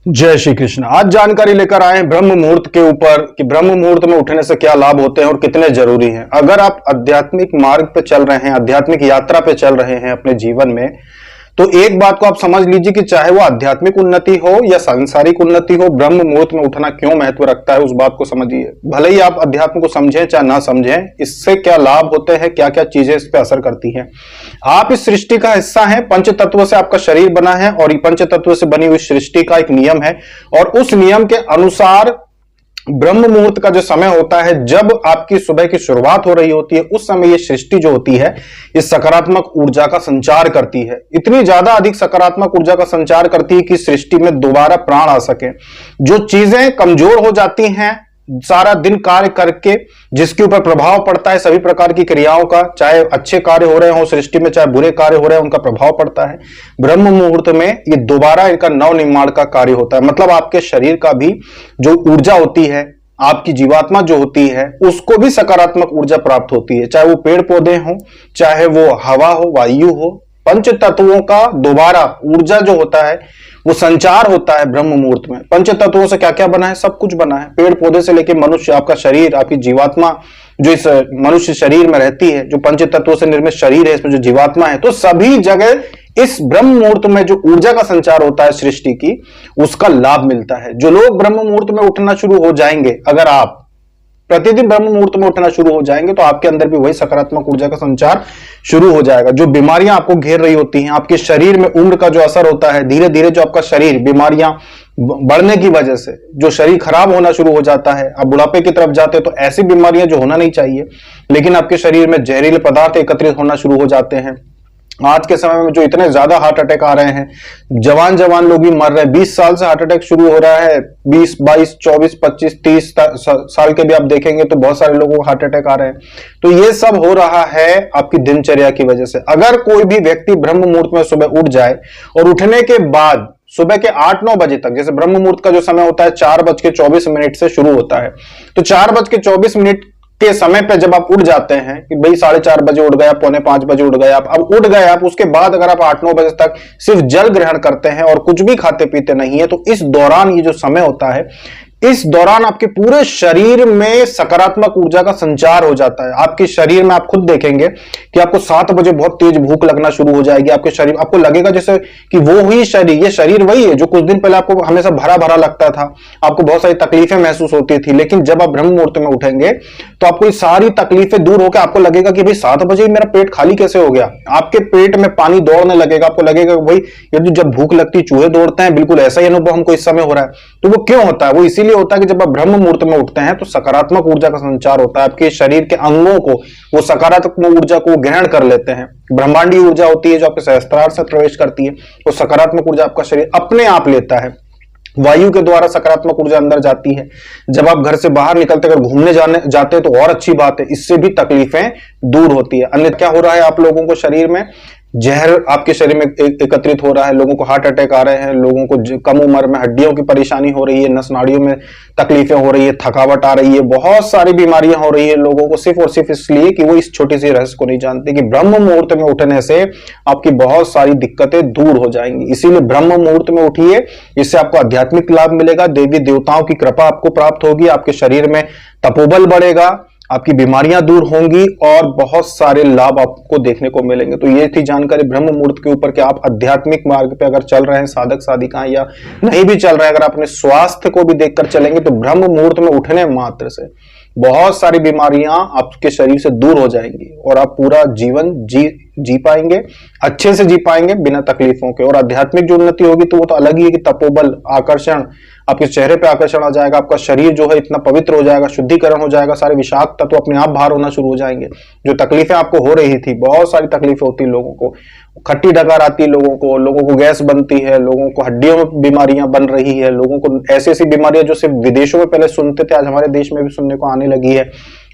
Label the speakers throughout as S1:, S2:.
S1: जय श्री कृष्ण। आज जानकारी लेकर आए हैं ब्रह्म मुहूर्त के ऊपर कि ब्रह्म मुहूर्त में उठने से क्या लाभ होते हैं और कितने जरूरी हैं। अगर आप आध्यात्मिक मार्ग पे चल रहे हैं, आध्यात्मिक यात्रा पे चल रहे हैं अपने जीवन में, तो एक बात को आप समझ लीजिए कि चाहे वो आध्यात्मिक उन्नति हो या सांसारिक उन्नति हो, ब्रह्म मुहूर्त में उठना क्यों महत्व रखता है उस बात को समझिए। भले ही आप अध्यात्म को समझें चाहे ना समझें, इससे क्या लाभ होते हैं, क्या क्या चीजें इस पे असर करती हैं। आप इस सृष्टि का हिस्सा हैं, पंच तत्व से आपका शरीर बना है और पंच तत्व से बनी हुई सृष्टि का एक नियम है और उस नियम के अनुसार ब्रह्म मुहूर्त का जो समय होता है, जब आपकी सुबह की शुरुआत हो रही होती है, उस समय ये सृष्टि जो होती है इस सकारात्मक ऊर्जा का संचार करती है। इतनी ज्यादा अधिक सकारात्मक ऊर्जा का संचार करती है कि सृष्टि में दोबारा प्राण आ सके। जो चीजें कमजोर हो जाती हैं सारा दिन कार्य करके, जिसके ऊपर प्रभाव पड़ता है सभी प्रकार की क्रियाओं का, चाहे अच्छे कार्य हो रहे हो सृष्टि में चाहे बुरे कार्य हो रहे हैं, उनका प्रभाव पड़ता है। ब्रह्म मुहूर्त में ये दोबारा इनका नव निर्माण का कार्य होता है। मतलब आपके शरीर का भी जो ऊर्जा होती है, आपकी जीवात्मा जो होती है, उसको भी सकारात्मक ऊर्जा प्राप्त होती है। चाहे वो पेड़ पौधे हो, चाहे वो हवा हो, वायु हो, पंच तत्वों का दोबारा ऊर्जा जो होता है वो संचार होता है ब्रह्म मुहूर्त में। पंच तत्वों से क्या क्या बना है, सब कुछ बना है। पेड़ पौधे से लेकर मनुष्य, आपका शरीर, आपकी जीवात्मा जो इस मनुष्य शरीर में रहती है, जो पंच तत्वों से निर्मित शरीर है, इसमें जो जीवात्मा है, तो सभी जगह इस ब्रह्म मुहूर्त में जो ऊर्जा का संचार होता है सृष्टि की, उसका लाभ मिलता है। जो लोग ब्रह्म मुहूर्त में उठना शुरू हो जाएंगे, अगर आप प्रतिदिन ब्रह्म मुहूर्त में उठना शुरू हो जाएंगे, तो आपके अंदर भी वही सकारात्मक ऊर्जा का संचार शुरू हो जाएगा। जो बीमारियां आपको घेर रही होती हैं, आपके शरीर में उम्र का जो असर होता है, धीरे धीरे जो आपका शरीर बीमारियां बढ़ने की वजह से जो शरीर खराब होना शुरू हो जाता है, आप बुढ़ापे की तरफ जाते हैं, तो ऐसी बीमारियां जो होना नहीं चाहिए, लेकिन आपके शरीर में जहरीले पदार्थ एकत्रित होना शुरू हो जाते हैं। आज के समय में जो इतने ज्यादा हार्ट अटैक आ रहे हैं, जवान जवान लोग भी मर रहे हैं। 20 साल से हार्ट अटैक शुरू हो रहा है, 20, 22, 24, 25, 30 साल के भी आप देखेंगे तो बहुत सारे लोगों को हार्ट अटैक आ रहे हैं। तो ये सब हो रहा है आपकी दिनचर्या की वजह से। अगर कोई भी व्यक्ति ब्रह्म मुहूर्त में सुबह उठ जाए और उठने के बाद सुबह के 8-9 बजे तक, जैसे ब्रह्म मुहूर्त का जो समय होता है 4:24 से शुरू होता है, तो 4:24 के समय पे जब आप उठ जाते हैं कि भाई 4:30 बजे उठ गए, 4:45 बजे उठ गए, आप अब उठ गए आप, उसके बाद अगर आप 8-9 बजे तक सिर्फ जल ग्रहण करते हैं और कुछ भी खाते पीते नहीं है, तो इस दौरान ये जो समय होता है, इस दौरान आपके पूरे शरीर में सकारात्मक ऊर्जा का संचार हो जाता है। आपके शरीर में आप खुद देखेंगे कि आपको 7 बजे बहुत तेज भूख लगना शुरू हो जाएगी। आपके शरीर, आपको लगेगा जैसे कि वो ही शरीर, ये शरीर वही है जो कुछ दिन पहले आपको हमेशा भरा भरा लगता था, आपको बहुत सारी तकलीफें महसूस होती थी। लेकिन जब आप ब्रह्म मुहूर्त में उठेंगे तो आपको ये सारी तकलीफें दूर होकर आपको लगेगा कि भाई 7 बजे मेरा पेट खाली कैसे हो गया। आपके पेट में पानी दौड़ने लगेगा, आपको लगेगा भाई ये जो जब भूख लगती चूहे दौड़ते हैं, बिल्कुल ऐसा ही अनुभव हमको इस समय हो रहा है। तो वो क्यों होता है? वो इसीलिए होता है कि जब आप ब्रह्म मुहूर्त में उठते हैं तो सकारात्मक ऊर्जा का संचार होता है। आपके शरीर के अंगों को वो सकारात्मक ऊर्जा को ग्रहण कर लेते हैं। ब्रह्मांडीय ऊर्जा होती है जो आपके सहस्त्रार से प्रवेश करती है, वो सकारात्मक ऊर्जा आपका शरीर अपने आप लेता है। वायु के द्वारा सकारात्मक ऊर्जा अंदर जाती है। जब आप घर से बाहर निकलते अगर घूमने जाते हैं तो और अच्छी बात है, इससे भी तकलीफें दूर होती है। अन्य क्या हो रहा है, आप लोगों को शरीर में जहर आपके शरीर में एकत्रित हो रहा है, लोगों को हार्ट अटैक आ रहे हैं, लोगों को कम उम्र में हड्डियों की परेशानी हो रही है, नस नाड़ियों में तकलीफें हो रही है, थकावट आ रही है, बहुत सारी बीमारियां हो रही है लोगों को, सिर्फ और सिर्फ इसलिए कि वो इस छोटी सी रहस्य को नहीं जानते कि ब्रह्म मुहूर्त में उठने से आपकी बहुत सारी दिक्कतें दूर हो जाएंगी। इसीलिए ब्रह्म मुहूर्त में उठिए, इससे आपको आध्यात्मिक लाभ मिलेगा, देवी देवताओं की कृपा आपको प्राप्त होगी, आपके शरीर में तपोबल बढ़ेगा, आपकी बीमारियां दूर होंगी और बहुत सारे लाभ आपको देखने को मिलेंगे। तो ये थी जानकारी ब्रह्म मुहूर्त के ऊपर कि आप आध्यात्मिक मार्ग पे अगर चल रहे हैं, साधक साधिकाएं, या नहीं भी चल रहे हैं, अगर आप अपने स्वास्थ्य को भी देखकर चलेंगे तो ब्रह्म मुहूर्त में उठने मात्र से बहुत सारी बीमारियां आपके शरीर से दूर हो जाएंगी और आप पूरा जीवन जी पाएंगे, अच्छे से जी पाएंगे बिना तकलीफों के। और आध्यात्मिक जो उन्नति होगी तो वो तो अलग ही है कि तपोबल, आकर्षण, आपके चेहरे पे आकर्षण आ जाएगा, आपका शरीर जो है इतना पवित्र हो जाएगा, शुद्धिकरण हो जाएगा, सारे विषाक्त तत्व अपने आप बाहर होना शुरू हो जाएंगे। जो तकलीफें आपको हो रही थी, बहुत सारी तकलीफें होती है लोगों को, खट्टी डकार आती है लोगों को गैस बनती है, लोगों को हड्डियों में बीमारियां बन रही है, लोगों को ऐसी ऐसी बीमारियां जो सिर्फ विदेशों में पहले सुनते थे, आज हमारे देश में भी सुनने को आने लगी है।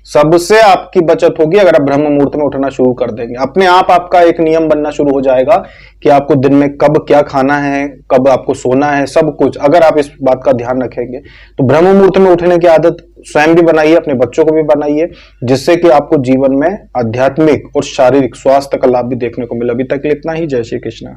S1: सबसे आपकी बचत होगी अगर आप ब्रह्म मुहूर्त में उठना शुरू कर देंगे। अपने आप आपका एक नियम बनना शुरू हो जाएगा कि आपको दिन में कब क्या खाना है, कब आपको सोना है, सब कुछ अगर आप इस बात का ध्यान रखेंगे तो ब्रह्म मुहूर्त में उठने की आदत स्वयं भी बनाइए, अपने बच्चों को भी बनाइए, जिससे कि आपको जीवन में आध्यात्मिक और शारीरिक स्वास्थ्य का लाभ भी देखने को मिले। अभी तक इतना ही। जय श्री कृष्ण।